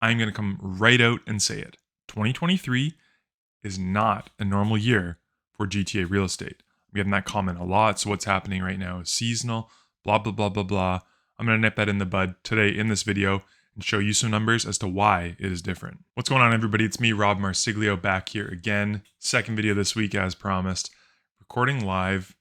I'm going to come right out and say it. 2023 is not a normal year for GTA real estate. I'm getting that comment a lot. So what's happening right now is seasonal, blah, blah, blah, blah, blah. I'm going to nip that in the bud today in this video and show you some numbers as to why it is different. What's going on, everybody? It's me, Rob Marsiglio, back here again. Second video this week, as promised. Recording live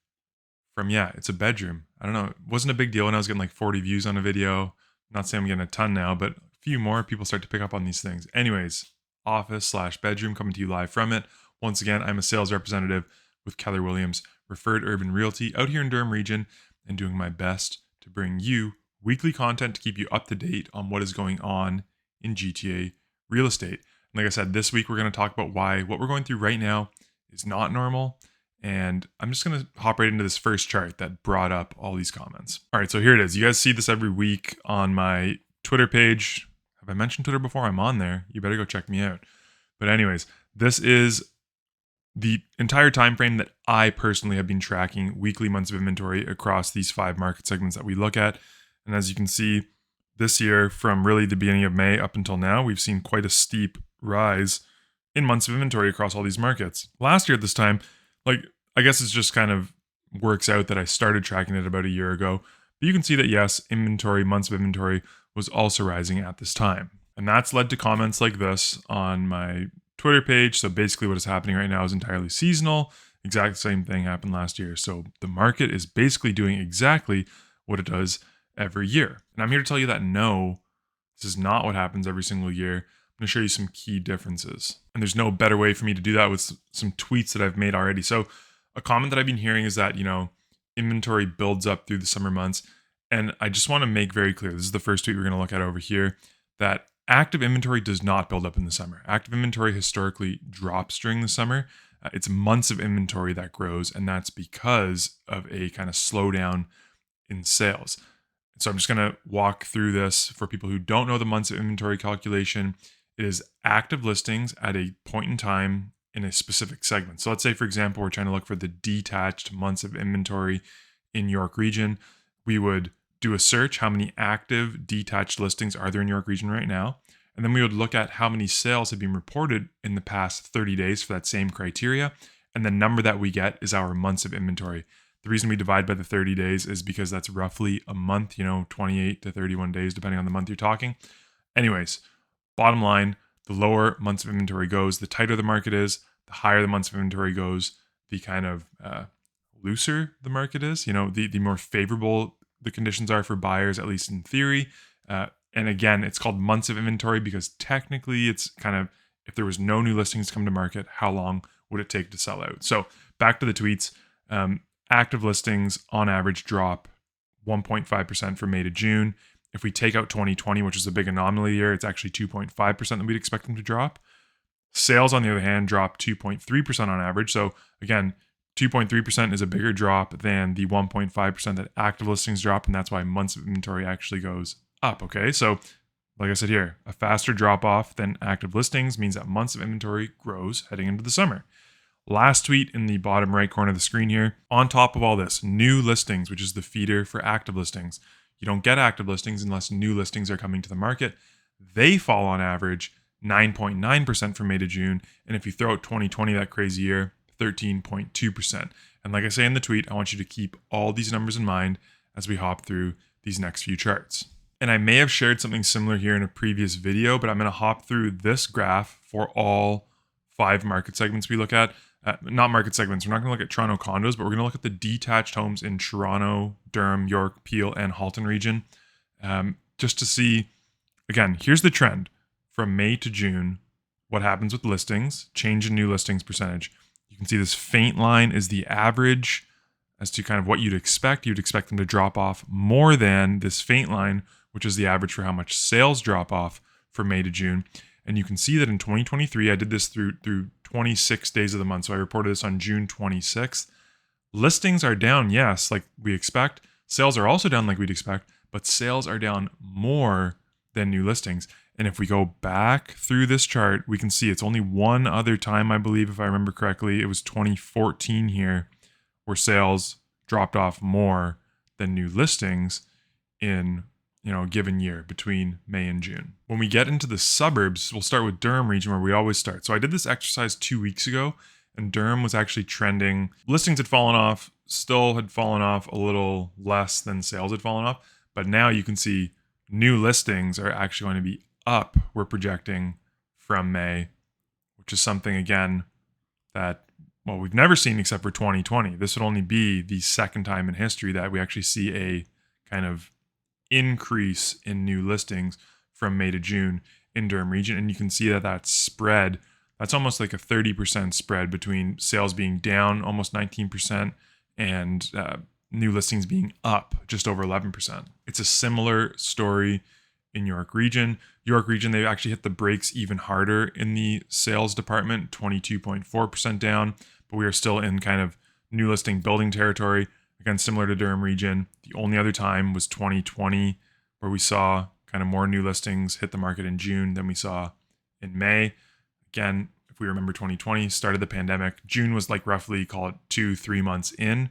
from, it's a bedroom. I don't know. It wasn't a big deal when I was getting like 40 views on a video. Not saying I'm getting a ton now, but a few more people start to pick up on these things. Anyways, office/bedroom coming to you live from it. Once again, I'm a sales representative with Keller Williams Referred Urban Realty out here in Durham region and doing my best to bring you weekly content to keep you up to date on what is going on in GTA real estate. And like I said, this week we're going to talk about why what we're going through right now is not normal. And I'm just going to hop right into this first chart that brought up all these comments. All right, so here it is. You guys see this every week on my Twitter page. Have I mentioned Twitter before? I'm on there. You better go check me out. But anyways, this is the entire time frame that I personally have been tracking weekly months of inventory across these 5 market segments that we look at. And as you can see, this year, from really the beginning of May up until now, we've seen quite a steep rise in months of inventory across all these markets. Last year at this time, I guess it's just kind of works out that I started tracking it about a year ago. But you can see that, yes, months of inventory was also rising at this time. And that's led to comments like this on my Twitter page. So basically what is happening right now is entirely seasonal. Exact same thing happened last year. So the market is basically doing exactly what it does every year. And I'm here to tell you that no, this is not what happens every single year. I'm going to show you some key differences. And there's no better way for me to do that with some tweets that I've made already. So a comment that I've been hearing is that, inventory builds up through the summer months. And I just want to make very clear, this is the first tweet we're going to look at over here, that active inventory does not build up in the summer. Active inventory historically drops during the summer. It's months of inventory that grows, and that's because of a kind of slowdown in sales. So I'm just going to walk through this for people who don't know the months of inventory calculation. It is active listings at a point in time in a specific segment. So let's say, for example, we're trying to look for the detached months of inventory in York region. We would do a search, how many active detached listings are there in York region right now? And then we would look at how many sales have been reported in the past 30 days for that same criteria. And the number that we get is our months of inventory. The reason we divide by the 30 days is because that's roughly a month, 28 to 31 days, depending on the month you're talking. Anyways, bottom line, the lower months of inventory goes, the tighter the market is, the higher the months of inventory goes, the kind of looser the market is, the more favorable the conditions are for buyers, at least in theory. And again, it's called months of inventory because technically it's kind of, if there was no new listings come to market, how long would it take to sell out? So back to the tweets. Active listings on average drop 1.5% from May to June. If we take out 2020, which is a big anomaly year, it's actually 2.5% that we'd expect them to drop. Sales, on the other hand, drop 2.3% on average. So again, 2.3% is a bigger drop than the 1.5% that active listings drop, and that's why months of inventory actually goes up, okay? So like I said here, a faster drop off than active listings means that months of inventory grows heading into the summer. Last tweet in the bottom right corner of the screen here. On top of all this, new listings, which is the feeder for active listings. You don't get active listings unless new listings are coming to the market. They fall on average 9.9% from May to June. And if you throw out 2020, that crazy year, 13.2%. And like I say in the tweet, I want you to keep all these numbers in mind as we hop through these next few charts. And I may have shared something similar here in a previous video, but I'm going to hop through this graph for all 5 market segments we look at. Not market segments. We're not going to look at Toronto condos, but we're going to look at the detached homes in Toronto, Durham, York, Peel, and Halton region. Just to see, again, here's the trend from May to June. What happens with listings, change in new listings percentage. You can see this faint line is the average as to kind of what you'd expect. You'd expect them to drop off more than this faint line, which is the average for how much sales drop off from May to June. And you can see that in 2023, I did this through 26 days of the month. So I reported this on June 26th. Listings are down, yes, like we expect. Sales are also down like we'd expect, but sales are down more than new listings. And if we go back through this chart, we can see it's only one other time, I believe, if I remember correctly, it was 2014 here, where sales dropped off more than new listings in given year between May and June. When we get into the suburbs, we'll start with Durham region where we always start. So I did this exercise 2 weeks ago, and Durham was actually trending. Listings had fallen off, still had fallen off a little less than sales had fallen off, but now you can see new listings are actually going to be up. We're projecting from May, which is something again that we've never seen except for 2020. This would only be the second time in history that we actually see a kind of increase in new listings from May to June in Durham region. And you can see that spread, that's almost like a 30% spread between sales being down almost 19% and new listings being up just over 11%. It's a similar story in York region. York region, they actually hit the brakes even harder in the sales department, 22.4% down, but we are still in kind of new listing building territory. Again, similar to Durham region. The only other time was 2020, where we saw kind of more new listings hit the market in June than we saw in May. Again, if we remember 2020, started the pandemic. June was like roughly, call it 2-3 months in.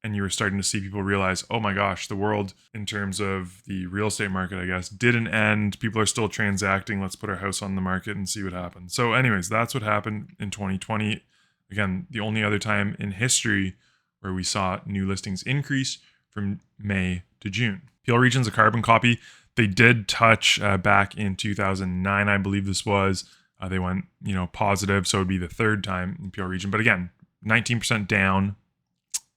And you were starting to see people realize, oh my gosh, the world in terms of the real estate market, I guess, didn't end. People are still transacting. Let's put our house on the market and see what happens. So anyways, that's what happened in 2020. Again, the only other time in history where we saw new listings increase from May to June. PL region's a carbon copy. They did touch back in 2009, I believe this was. They went, positive. So it would be the third time in PL region. But again, 19% down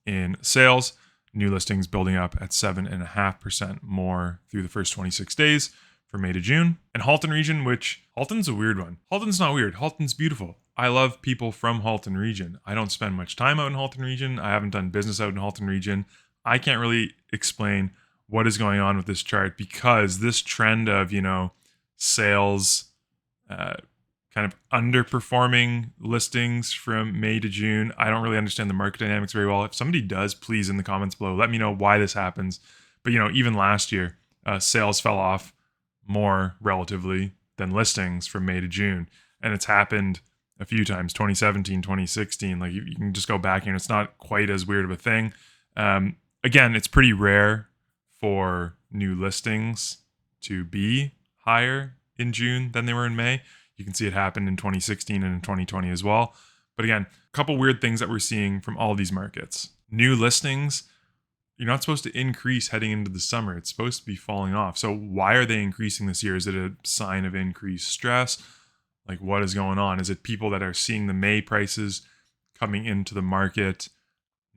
in sales, new listings building up at 7.5% more through the first 26 days from May to June. And Halton region, which Halton's a weird one. Halton's not weird. Halton's beautiful. I love people from Halton region. I don't spend much time out in Halton region. I haven't done business out in Halton region. I can't really explain what is going on with this chart because this trend of, sales kind of underperforming listings from May to June. I don't really understand the market dynamics very well. If somebody does, please in the comments below, let me know why this happens. But, even last year, sales fell off more relatively than listings from May to June. And it's happened a few times, 2017, 2016. Like you can just go back and it's not quite as weird of a thing. Again, it's pretty rare for new listings to be higher in June than they were in May. You can see it happened in 2016 and in 2020 as well. But again, a couple weird things that we're seeing from all of these markets. New listings, you're not supposed to increase heading into the summer. It's supposed to be falling off. So why are they increasing this year? Is it a sign of increased stress? Like what is going on? Is it people that are seeing the May prices coming into the market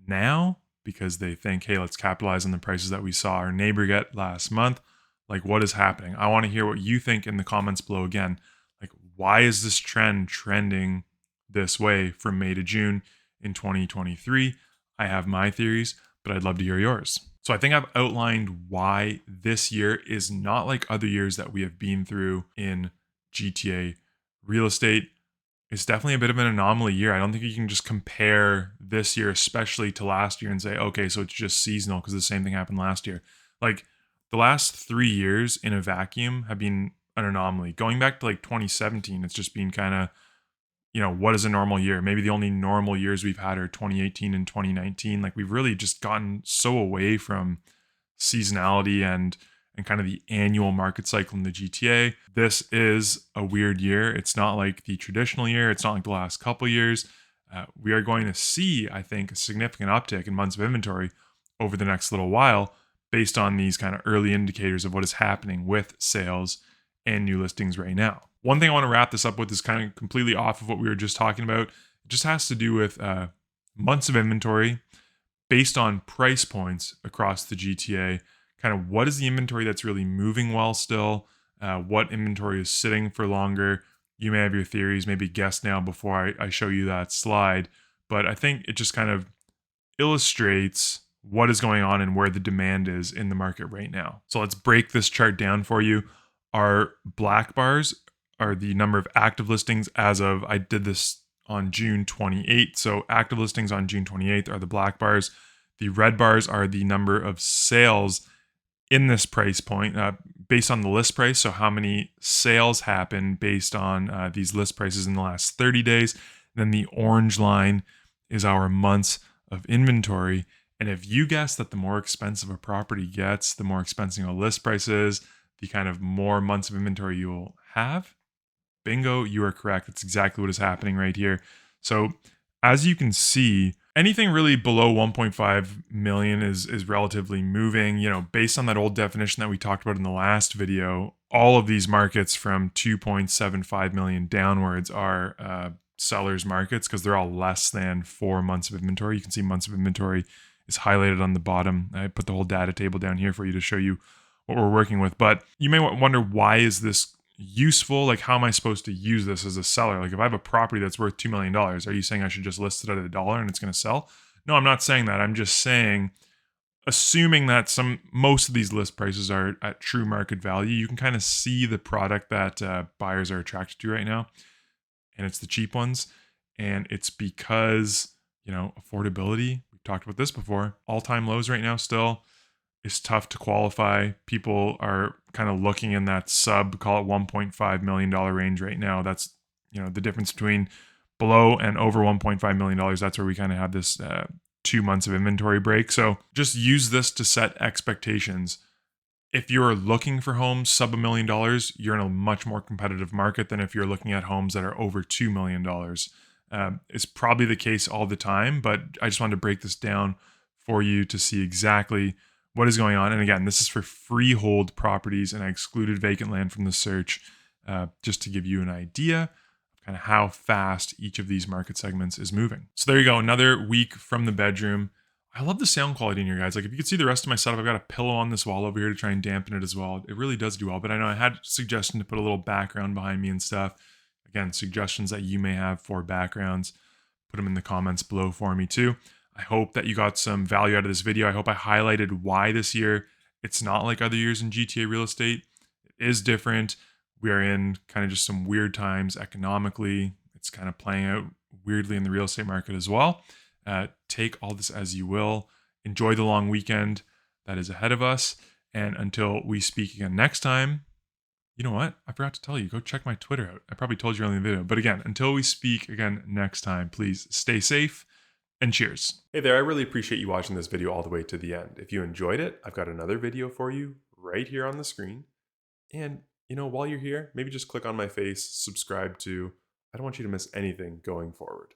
now because they think, hey, let's capitalize on the prices that we saw our neighbor get last month? Like what is happening? I want to hear what you think in the comments below again. Like, why is this trend trending this way from May to June in 2023? I have my theories, but I'd love to hear yours. So I think I've outlined why this year is not like other years that we have been through in GTA real estate. It's definitely a bit of an anomaly year. I don't think you can just compare this year, especially to last year, and say, okay, so it's just seasonal because the same thing happened last year. Like the last 3 years in a vacuum have been an anomaly. Going back to like 2017, it's just been kind of, what is a normal year? Maybe the only normal years we've had are 2018 and 2019. Like we've really just gotten so away from seasonality and kind of the annual market cycle in the GTA. This is a weird year. It's not like the traditional year. It's not like the last couple years. We are going to see, I think, a significant uptick in months of inventory over the next little while based on these kind of early indicators of what is happening with sales and new listings right now. One thing I want to wrap this up with is kind of completely off of what we were just talking about. It just has to do with months of inventory based on price points across the GTA. Kind of what is the inventory that's really moving well still? What inventory is sitting for longer? You may have your theories, maybe guess now before I show you that slide. But I think it just kind of illustrates what is going on and where the demand is in the market right now. So let's break this chart down for you. Our black bars are the number of active listings as of, I did this on June 28th. So active listings on June 28th are the black bars. The red bars are the number of sales in this price point based on the list price. So how many sales happen based on these list prices in the last 30 days. Then the orange line is our months of inventory. And if you guess that the more expensive a property gets, the more expensive a list price is, the kind of more months of inventory you will have, bingo, you are correct. That's exactly what is happening right here. So as you can see, anything really below 1.5 million is relatively moving. You know, based on that old definition that we talked about in the last video, all of these markets from 2.75 million downwards are sellers markets because they're all less than 4 months of inventory. You can see months of inventory is highlighted on the bottom. I put the whole data table down here for you to show you what we're working with. But you may wonder, why is this useful? Like, how am I supposed to use this as a seller? Like, if I have a property that's worth $2 million, are you saying I should just list it at $1 and it's going to sell? No, I'm not saying that. I'm just saying, assuming that most of these list prices are at true market value, you can kind of see the product that buyers are attracted to right now, and it's the cheap ones. And it's because, you know, affordability, we've talked about this before, all-time lows right now still. Is tough to qualify. People are kind of looking in that sub, call it $1.5 million range right now. That's, you know, the difference between below and over $1.5 million. That's where we kind of have this 2 months of inventory break. So just use this to set expectations. If you're looking for homes sub $1 million, you're in a much more competitive market than if you're looking at homes that are over $2 million. It's probably the case all the time, but I just wanted to break this down for you to see exactly what is going on. And again, this is for freehold properties, and I excluded vacant land from the search just to give you an idea of kind of how fast each of these market segments is moving. So there you go, another week from the bedroom. I love the sound quality in here, guys. Like, if you could see the rest of my setup, I've got a pillow on this wall over here to try and dampen it as well. It really does do well, but I know I had a suggestion to put a little background behind me and stuff. Again, suggestions that you may have for backgrounds, put them in the comments below for me too. I hope that you got some value out of this video. I hope I highlighted why this year it's not like other years in GTA real estate. It is different. We are in kind of just some weird times economically. It's kind of playing out weirdly in the real estate market as well. Take all this as you will. Enjoy the long weekend that is ahead of us. And until we speak again next time, you know what? I forgot to tell you, go check my Twitter out. I probably told you earlier in the video. But again, until we speak again next time, please stay safe. And cheers. Hey there, I really appreciate you watching this video all the way to the end. If you enjoyed it, I've got another video for you right here on the screen. And, you know, while you're here, maybe just click on my face, subscribe to. I don't want you to miss anything going forward.